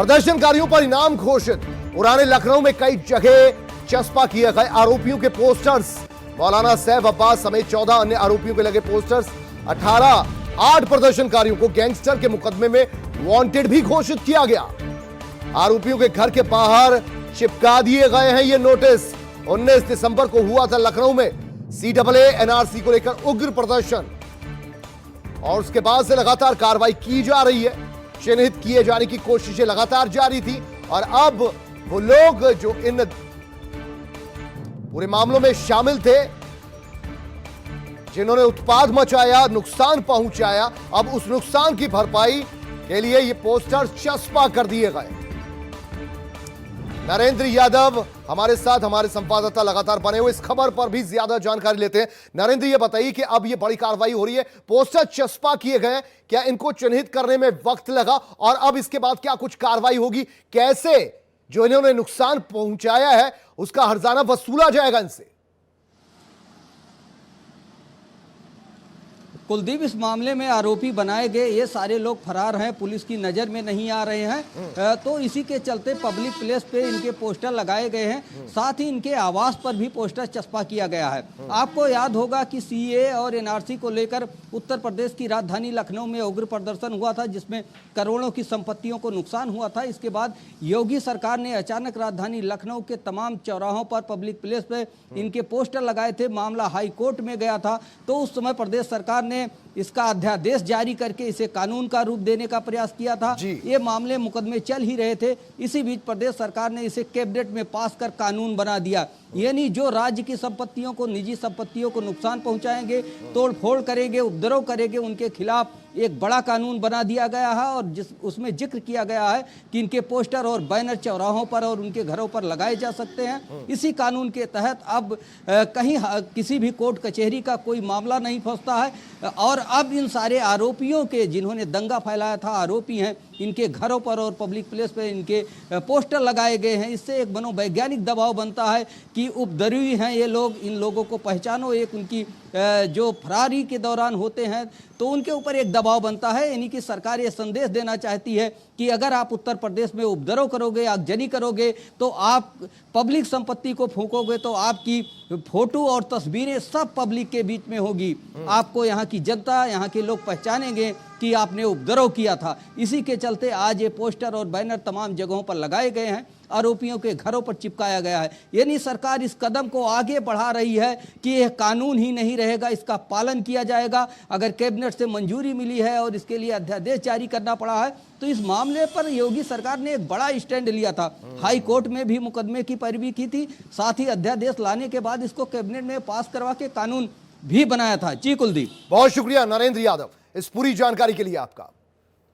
प्रदर्शनकारियों पर इनाम घोषित। पुराने लखनऊ में कई जगह चस्पा किए गए आरोपियों के पोस्टर्स। मौलाना सैफ अब्बास समेत 14 अन्य आरोपियों के लगे पोस्टर्स। 8 प्रदर्शनकारियों को गैंगस्टर के मुकदमे में वांटेड भी घोषित किया गया। आरोपियों के घर के बाहर चिपका दिए गए हैं ये नोटिस। 19 दिसंबर को हुआ था लखनऊ में CAA NRC को लेकर उग्र प्रदर्शन और उसके बाद से लगातार कार्रवाई की जा रही है। चिन्हित किए जाने की कोशिशें लगातार जारी थी और अब वो लोग जो इन पूरे मामलों में शामिल थे, जिन्होंने उत्पाद मचाया, नुकसान पहुंचाया, अब उस नुकसान की भरपाई के लिए ये पोस्टर चस्पा कर दिए गए। नरेंद्र यादव हमारे साथ, हमारे संवाददाता लगातार बने हुए, इस खबर पर भी ज्यादा जानकारी लेते हैं। नरेंद्र, ये बताइए कि अब ये बड़ी कार्रवाई हो रही है, पोस्टर चस्पा किए गए, क्या इनको चिन्हित करने में वक्त लगा और अब इसके बाद क्या कुछ कार्रवाई होगी? कैसे जो इन्होंने नुकसान पहुंचाया है उसका हर्जाना वसूला जाएगा इनसे? कुलदीप, इस मामले में आरोपी बनाए गए ये सारे लोग फरार हैं, पुलिस की नज़र में नहीं आ रहे हैं। तो इसी के चलते पब्लिक प्लेस पे इनके पोस्टर लगाए गए हैं, साथ ही इनके आवास पर भी पोस्टर चस्पा किया गया है। आपको याद होगा कि CAA और NRC को लेकर उत्तर प्रदेश की राजधानी लखनऊ में उग्र प्रदर्शन हुआ था, जिसमें करोड़ों की संपत्तियों को नुकसान हुआ था। इसके बाद योगी सरकार ने अचानक राजधानी लखनऊ के तमाम चौराहों पर पब्लिक प्लेस पे इनके पोस्टर लगाए थे। मामला हाई कोर्ट में गया था, तो उस समय प्रदेश सरकार ने इसका अध्यादेश जारी करके इसे कानून का रूप देने का प्रयास किया था। ये मामले मुकदमे चल ही रहे थे। इसी बीच प्रदेश सरकार ने इसे कैबिनेट में पास कर कानून बना दिया। यानी जो राज्य की संपत्तियों को, निजी संपत्तियों को नुकसान पहुंचाएंगे, तोड़फोड़ करेंगे, उपद्रव करेंगे, उनके खिलाफ एक बड़ा कानून बना दिया गया है और उसमें जिक्र किया गया है कि इनके पोस्टर और बैनर चौराहों पर और उनके घरों पर लगाए जा सकते हैं। इसी कानून के तहत अब कहीं किसी भी कोर्ट कचहरी का कोई मामला नहीं फंसता है और अब इन सारे आरोपियों के, जिन्होंने दंगा फैलाया था, आरोपी हैं, इनके घरों पर और पब्लिक प्लेस पर इनके पोस्टर लगाए गए हैं। इससे एक मनोवैज्ञानिक दबाव बनता है कि उपद्रवी हैं ये लोग, इन लोगों को पहचानो। एक उनकी जो फरारी के दौरान होते हैं तो उनके ऊपर एक दबाव बनता है। यानी कि सरकार ये संदेश देना चाहती है कि अगर आप उत्तर प्रदेश में उपद्रव करोगे, आगजनी करोगे, तो आप पब्लिक संपत्ति को फूंकोगे, तो आपकी फोटो और तस्वीरें सब पब्लिक के बीच में होगी। आपको यहाँ की जनता, यहाँ के लोग पहचानेंगे कि आपने उपद्रव किया था। इसी के चलते आज ये पोस्टर और बैनर तमाम जगहों पर लगाए गए हैं, आरोपियों के घरों पर चिपकाया गया है। यानी सरकार इस कदम को आगे बढ़ा रही है कि यह कानून ही नहीं रहेगा, इसका पालन किया जाएगा। अगर कैबिनेट से मंजूरी मिली है और इसके लिए अध्यादेश जारी करना पड़ा है, तो इस मामले पर योगी सरकार ने एक बड़ा स्टैंड लिया था। हाई कोर्ट में भी मुकदमे की पैरवी की थी, साथ ही अध्यादेश लाने के बाद इसको कैबिनेट में पास करवा के कानून भी बनाया था। जी कुलदीप, बहुत शुक्रिया नरेंद्र यादव इस पूरी जानकारी के लिए आपका।